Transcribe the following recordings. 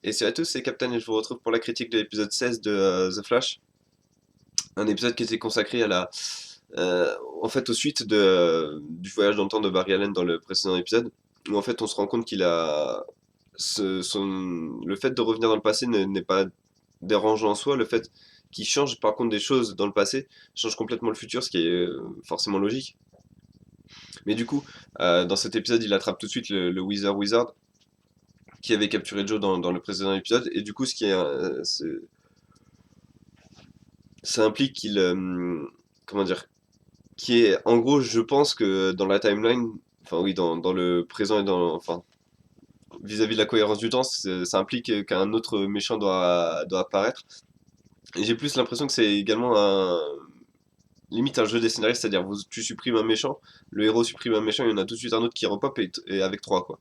Et salut à tous, c'est Captain et je vous retrouve pour la critique de l'épisode 16 de The Flash. Un épisode qui était consacré à euh, aux suites du voyage dans le temps de Barry Allen dans le précédent épisode, où en fait on se rend compte qu'il a le fait de revenir dans le passé n'est pas dérangeant en soi, le fait qu'il change par contre des choses dans le passé change complètement le futur, ce qui est forcément logique. Mais du coup, dans cet épisode, il attrape tout de suite le Wizard qui avait capturé Joe dans le précédent épisode, et du coup, ça implique comment dire, qui est, en gros, je pense que dans la timeline, enfin oui, dans le présent et enfin, vis-à-vis de la cohérence du temps, ça implique qu'un autre méchant doit apparaître. Et j'ai plus l'impression que c'est également limite un jeu des scénaristes, c'est-à-dire tu supprimes un méchant, le héros supprime un méchant, il y en a tout de suite un autre qui repop et avec trois quoi.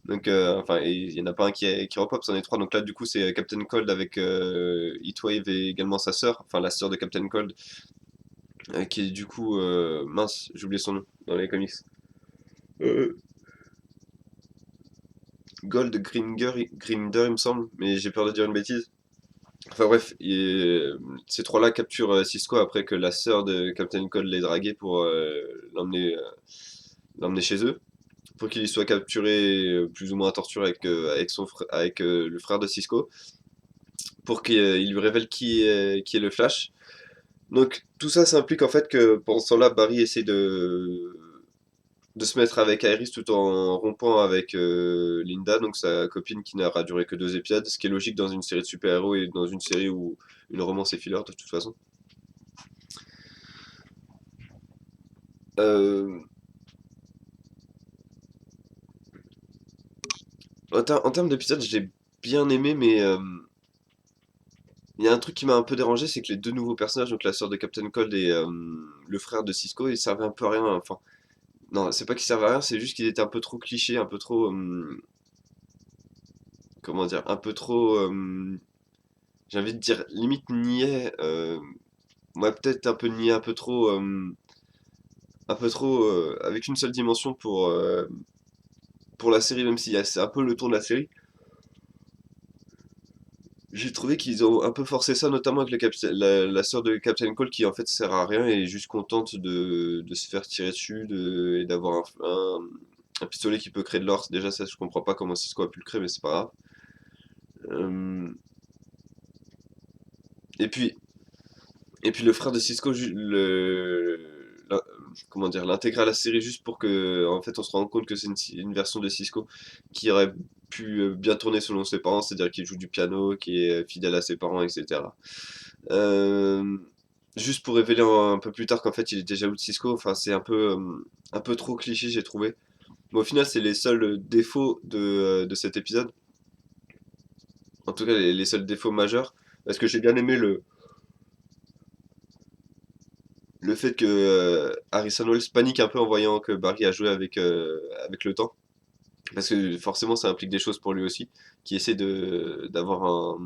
Donc enfin, et il y en a pas un qui repop, c'en est trois. Donc là du coup c'est Captain Cold avec Heatwave et également sa sœur, enfin la sœur de Captain Cold, qui est du coup mince, j'ai oublié son nom dans les comics. Euh, Grinder, il me semble, mais j'ai peur de dire une bêtise. Enfin bref, ces trois-là capturent Cisco après que la sœur de Captain Cold l'ait dragué pour l'emmener chez eux, pour qu'il soit capturé plus ou moins torturé avec le frère de Cisco, pour qu'il lui révèle qui est le Flash. Donc tout ça, ça implique en fait que pendant ce temps-là, Barry essaie de se mettre avec Iris tout en rompant avec Linda, donc sa copine qui n'aura duré que 2 épisodes, ce qui est logique dans une série de super-héros et dans une série où une romance est filler de toute façon. Euh, en termes d'épisodes, j'ai bien aimé, mais il y a un truc qui m'a un peu dérangé, c'est que les deux nouveaux personnages, donc la sœur de Captain Cold et le frère de Cisco, ils servaient un peu à rien. Enfin, non, c'est pas qu'ils servaient à rien, c'est juste qu'ils étaient un peu trop clichés, un peu trop, comment dire, un peu trop, j'ai envie de dire limite niais. Ouais, peut-être un peu niais, un peu trop avec une seule dimension pour la série, même si c'est un peu le tour de la série. J'ai trouvé qu'ils ont un peu forcé ça, notamment avec la sœur de Captain Cole qui en fait sert à rien et est juste contente de se faire tirer dessus et d'avoir un pistolet qui peut créer de l'or. Déjà, ça, je comprends pas comment Cisco a pu le créer, mais c'est pas grave. Euh, et puis, et puis le frère de Cisco, comment dire, l'intégrer à la série juste pour que, en fait, on se rende compte que c'est une version de Cisco qui aurait pu bien tourner selon ses parents, c'est-à-dire qu'il joue du piano, qui est fidèle à ses parents, etc. Euh, Juste pour révéler un peu plus tard qu'en fait il était jaloux de Cisco, enfin c'est un peu trop cliché j'ai trouvé. Mais au final c'est les seuls défauts de cet épisode, en tout cas les seuls défauts majeurs, parce que j'ai bien aimé le fait que Harrison Wells panique un peu en voyant que Barry a joué avec le temps, parce que forcément ça implique des choses pour lui aussi, qui essaie d'avoir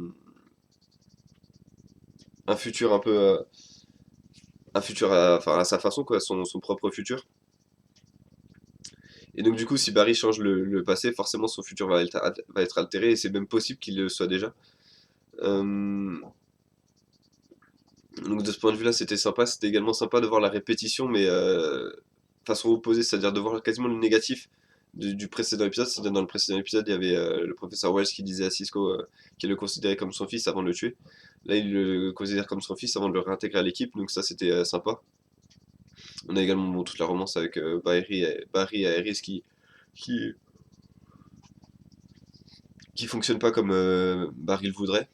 un futur un futur enfin, à sa façon quoi, son propre futur. Et donc du coup, si Barry change le passé, forcément son futur va être altéré, et c'est même possible qu'il le soit déjà. Euh, donc de ce point de vue-là, c'était sympa. C'était également sympa de voir la répétition, mais façon opposée, c'est-à-dire de voir quasiment le négatif du précédent épisode. C'est-à-dire dans le précédent épisode, il y avait le professeur Wells qui disait à Cisco qu'il le considérait comme son fils avant de le tuer. Là, il le considère comme son fils avant de le réintégrer à l'équipe, donc ça c'était sympa. On a également bon, toute la romance avec Barry et Iris qui, qui fonctionne pas comme Barry le voudrait.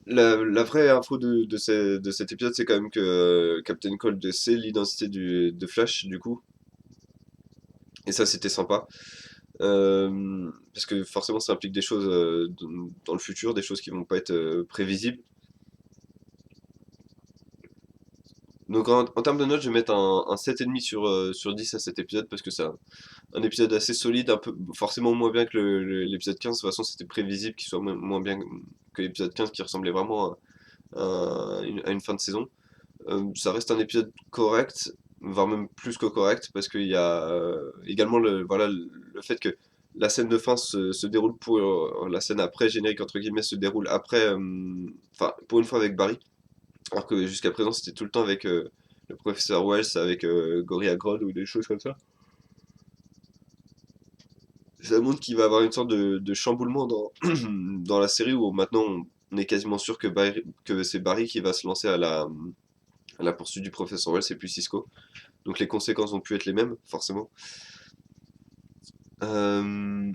La vraie info de cet épisode, c'est quand même que Captain Cold sait l'identité de Flash, du coup. Et ça, c'était sympa. Parce que forcément, ça implique des choses dans le futur, des choses qui vont pas être prévisibles. Donc en termes de notes, je vais mettre un 7,5 sur 10 à cet épisode, parce que c'est un épisode assez solide, un peu, forcément moins bien que l'épisode 15. De toute façon, c'était prévisible qu'il soit moins bien que l'épisode 15 qui ressemblait vraiment à une fin de saison. Ça reste un épisode correct, voire même plus que correct, parce qu'il y a également voilà, le fait que la scène de fin se déroule pour la scène après générique entre guillemets se déroule après, enfin pour une fois avec Barry, alors que jusqu'à présent c'était tout le temps avec le professeur Wells, avec Gorilla Grodd ou des choses comme ça. Ça montre qu'il va avoir une sorte de chamboulement dans, dans la série où maintenant on est quasiment sûr que c'est Barry qui va se lancer à la poursuite du professeur Wells et puis Cisco. Donc les conséquences vont plus être les mêmes, forcément. Euh,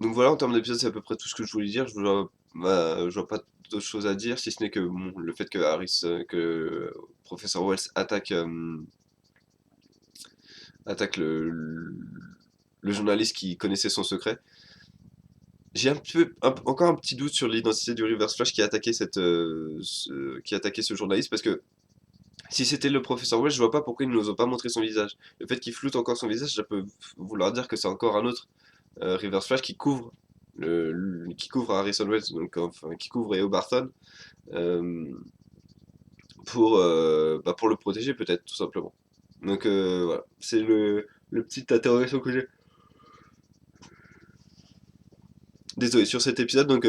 donc voilà, en termes d'épisode, c'est à peu près tout ce que je voulais dire. Je vois pas d'autres choses à dire, si ce n'est que bon, le fait que que professeur Wells attaque le journaliste qui connaissait son secret. J'ai encore un petit doute sur l'identité du Reverse Flash qui attaquait ce journaliste parce que si c'était le professeur Wells, je vois pas pourquoi ils ne nous ont pas montré son visage. Le fait qu'il floute encore son visage, ça peut vouloir dire que c'est encore un autre Reverse Flash qui couvre qui couvre Harrison Wells, donc enfin qui couvre Eo Barton euh, pour le protéger peut-être tout simplement. Donc voilà, c'est le petite interrogation que j'ai. Désolé sur cet épisode, donc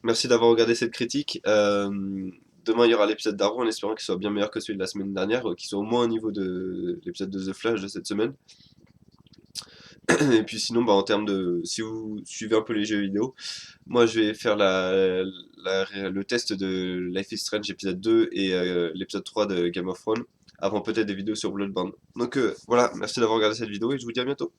merci d'avoir regardé cette critique. Demain il y aura l'épisode d'Arrow en espérant qu'il soit bien meilleur que celui de la semaine dernière, qu'il soit au moins au niveau de l'épisode de The Flash de cette semaine. Et puis sinon, bah, en termes de... Si vous suivez un peu les jeux vidéo, moi je vais faire le test de Life is Strange épisode 2 et l'épisode 3 de Game of Thrones, avant peut-être des vidéos sur Bloodborne. Donc voilà, merci d'avoir regardé cette vidéo et je vous dis à bientôt.